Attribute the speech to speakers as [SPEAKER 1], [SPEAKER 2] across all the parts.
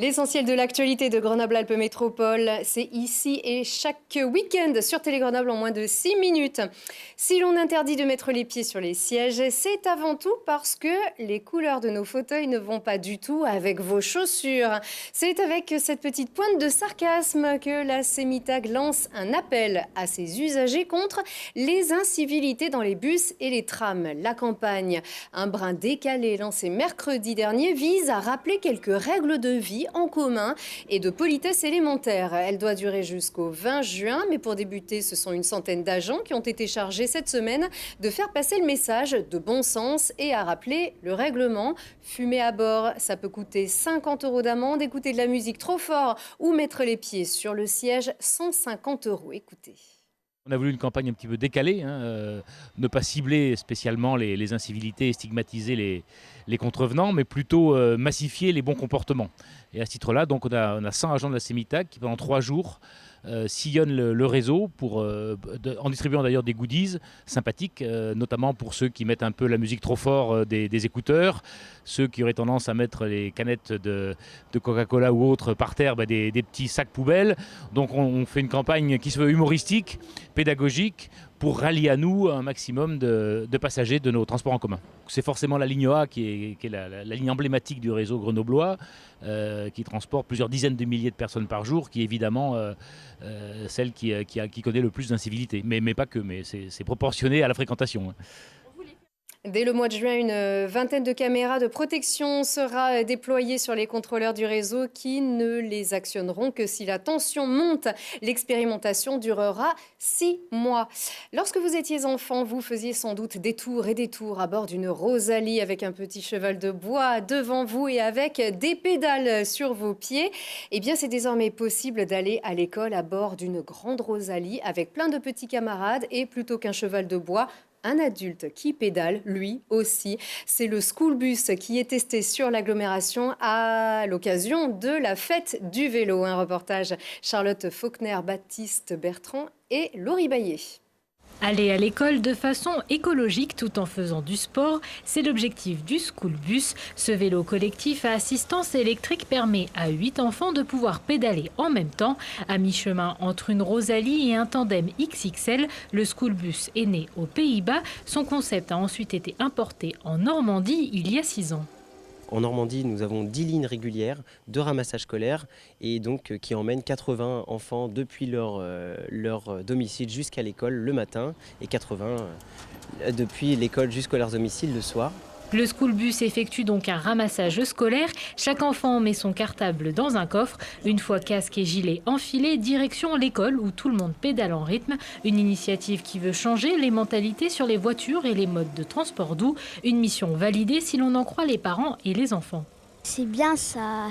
[SPEAKER 1] L'essentiel de l'actualité de Grenoble-Alpes Métropole, c'est ici et chaque week-end sur Télé Grenoble en moins de 6 minutes. Si l'on interdit de mettre les pieds sur les sièges, c'est avant tout parce que les couleurs de nos fauteuils ne vont pas du tout avec vos chaussures. C'est avec cette petite pointe de sarcasme que la CEMITAG lance un appel à ses usagers contre les incivilités dans les bus et les trams. La campagne, un brin décalé lancé mercredi dernier, vise à rappeler quelques règles de vie en commun et de politesse élémentaire. Elle doit durer jusqu'au 20 juin, mais pour débuter, ce sont une centaine d'agents qui ont été chargés cette semaine de faire passer le message de bon sens et à rappeler le règlement. Fumer à bord, ça peut coûter 50 € d'amende, écouter de la musique trop fort ou mettre les pieds sur le siège, 150 €. Écoutez.
[SPEAKER 2] On a voulu une campagne un petit peu décalée, ne pas cibler spécialement les incivilités et stigmatiser les contrevenants, mais plutôt massifier les bons comportements. Et à ce titre-là, donc on a 100 agents de la CEMITAG qui pendant 3 jours sillonnent le réseau en distribuant d'ailleurs des goodies sympathiques, notamment pour ceux qui mettent un peu la musique trop fort des écouteurs, ceux qui auraient tendance à mettre les canettes de Coca-Cola ou autres par terre, des petits sacs poubelles. Donc on fait une campagne qui se veut humoristique, pédagogique, pour rallier à nous un maximum de passagers de nos transports en commun. C'est forcément la ligne A qui est la ligne emblématique du réseau grenoblois, qui transporte plusieurs dizaines de milliers de personnes par jour, qui est évidemment celle qui connaît le plus d'incivilité. Mais pas que, mais c'est proportionné à la fréquentation.
[SPEAKER 1] Dès le mois de juin, une vingtaine de caméras de protection sera déployée sur les contrôleurs du réseau qui ne les actionneront que si la tension monte. L'expérimentation durera 6 mois. Lorsque vous étiez enfant, vous faisiez sans doute des tours et des tours à bord d'une Rosalie avec un petit cheval de bois devant vous et avec des pédales sur vos pieds. Eh bien, c'est désormais possible d'aller à l'école à bord d'une grande Rosalie avec plein de petits camarades et plutôt qu'un cheval de bois, un adulte qui pédale, lui aussi. C'est le school bus qui est testé sur l'agglomération à l'occasion de la fête du vélo. Un reportage Charlotte Faulkner, Baptiste Bertrand et Laurie Baillet.
[SPEAKER 3] Aller à l'école de façon écologique tout en faisant du sport, c'est l'objectif du School Bus. Ce vélo collectif à assistance électrique permet à 8 enfants de pouvoir pédaler en même temps. À mi-chemin entre une Rosalie et un tandem XXL, le School Bus est né aux Pays-Bas. Son concept a ensuite été importé en Normandie il y a 6 ans.
[SPEAKER 4] En Normandie, nous avons 10 lignes régulières de ramassage scolaire et donc qui emmènent 80 enfants depuis leur domicile jusqu'à l'école le matin et 80 depuis l'école jusqu'à leur domicile le soir.
[SPEAKER 3] Le school bus effectue donc un ramassage scolaire. Chaque enfant met son cartable dans un coffre. Une fois casque et gilet enfilés, direction l'école où tout le monde pédale en rythme. Une initiative qui veut changer les mentalités sur les voitures et les modes de transport doux. Une mission validée si l'on en croit les parents et les enfants.
[SPEAKER 5] C'est bien, ça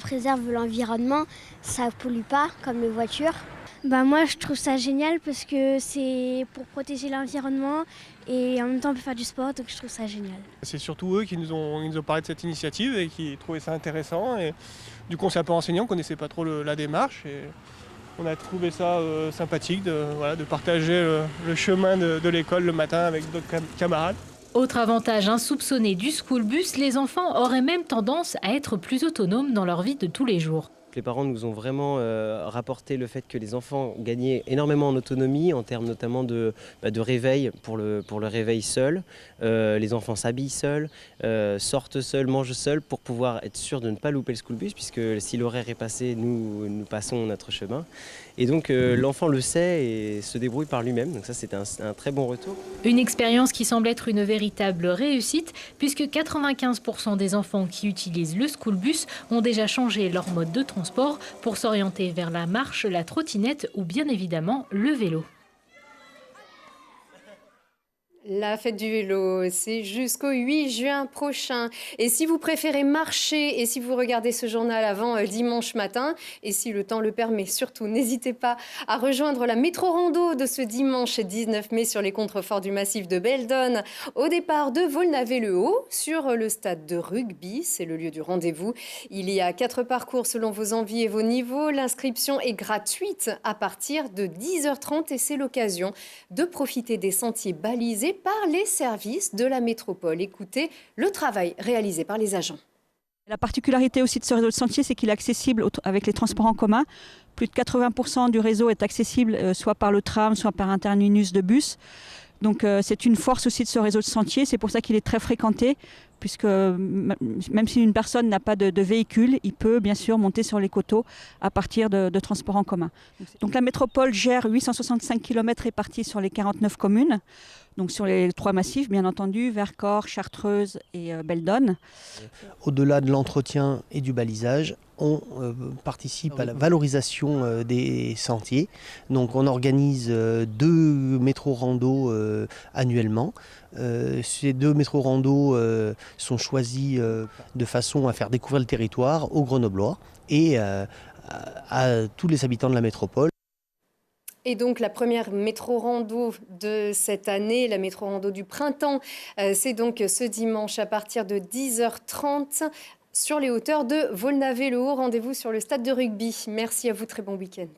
[SPEAKER 5] préserve l'environnement, ça pollue pas comme les voitures. Moi, je trouve ça génial parce que c'est pour protéger l'environnement et en même temps on peut faire du sport, donc je trouve ça génial.
[SPEAKER 6] C'est surtout eux qui nous ont parlé de cette initiative et qui trouvaient ça intéressant. Et du coup, on s'est un peu renseigné, on ne connaissait pas trop la démarche et on a trouvé ça sympathique de partager le chemin de l'école le matin avec d'autres camarades.
[SPEAKER 3] Autre avantage insoupçonné du school bus, les enfants auraient même tendance à être plus autonomes dans leur vie de tous les jours.
[SPEAKER 4] Les parents nous ont vraiment rapporté le fait que les enfants gagnaient énormément en autonomie, en termes notamment de réveil pour le réveil seul. Les enfants s'habillent seuls, sortent seuls, mangent seuls pour pouvoir être sûrs de ne pas louper le school bus, puisque si l'horaire est passé, nous passons notre chemin. Et donc l'enfant le sait et se débrouille par lui-même. Donc ça, c'est un très bon retour.
[SPEAKER 3] Une expérience qui semble être une véritable réussite, puisque 95% des enfants qui utilisent le school bus ont déjà changé leur mode de transport pour s'orienter vers la marche, la trottinette ou bien évidemment le vélo.
[SPEAKER 1] La fête du vélo, c'est jusqu'au 8 juin prochain. Et si vous préférez marcher et si vous regardez ce journal avant dimanche matin, et si le temps le permet, surtout n'hésitez pas à rejoindre la métro rando de ce dimanche 19 mai sur les contreforts du massif de Beldon. Au départ de Volnavez-le-Haut, sur le stade de rugby, c'est le lieu du rendez-vous. Il y a 4 parcours selon vos envies et vos niveaux. L'inscription est gratuite à partir de 10h30 et c'est l'occasion de profiter des sentiers balisés par les services de la métropole. Écoutez le travail réalisé par les agents.
[SPEAKER 7] La particularité aussi de ce réseau de sentiers, c'est qu'il est accessible avec les transports en commun. Plus de 80% du réseau est accessible soit par le tram, soit par un terminus de bus. Donc c'est une force aussi de ce réseau de sentiers. C'est pour ça qu'il est très fréquenté, puisque même si une personne n'a pas de véhicule, il peut bien sûr monter sur les coteaux à partir de transports en commun. Donc la métropole gère 865 km répartis sur les 49 communes. Donc sur les 3 massifs, bien entendu, Vercors, Chartreuse et Belledonne.
[SPEAKER 8] Au-delà de l'entretien et du balisage, on participe à la valorisation des sentiers. Donc on organise 2 métro-rando annuellement. Ces 2 métro-rando sont choisis de façon à faire découvrir le territoire aux Grenoblois et à tous les habitants de la métropole.
[SPEAKER 1] Et donc la première métro-rando de cette année, la métro-rando du printemps, c'est donc ce dimanche à partir de 10h30 sur les hauteurs de Volnavez-le-Haut. Rendez-vous sur le stade de rugby. Merci à vous, très bon week-end.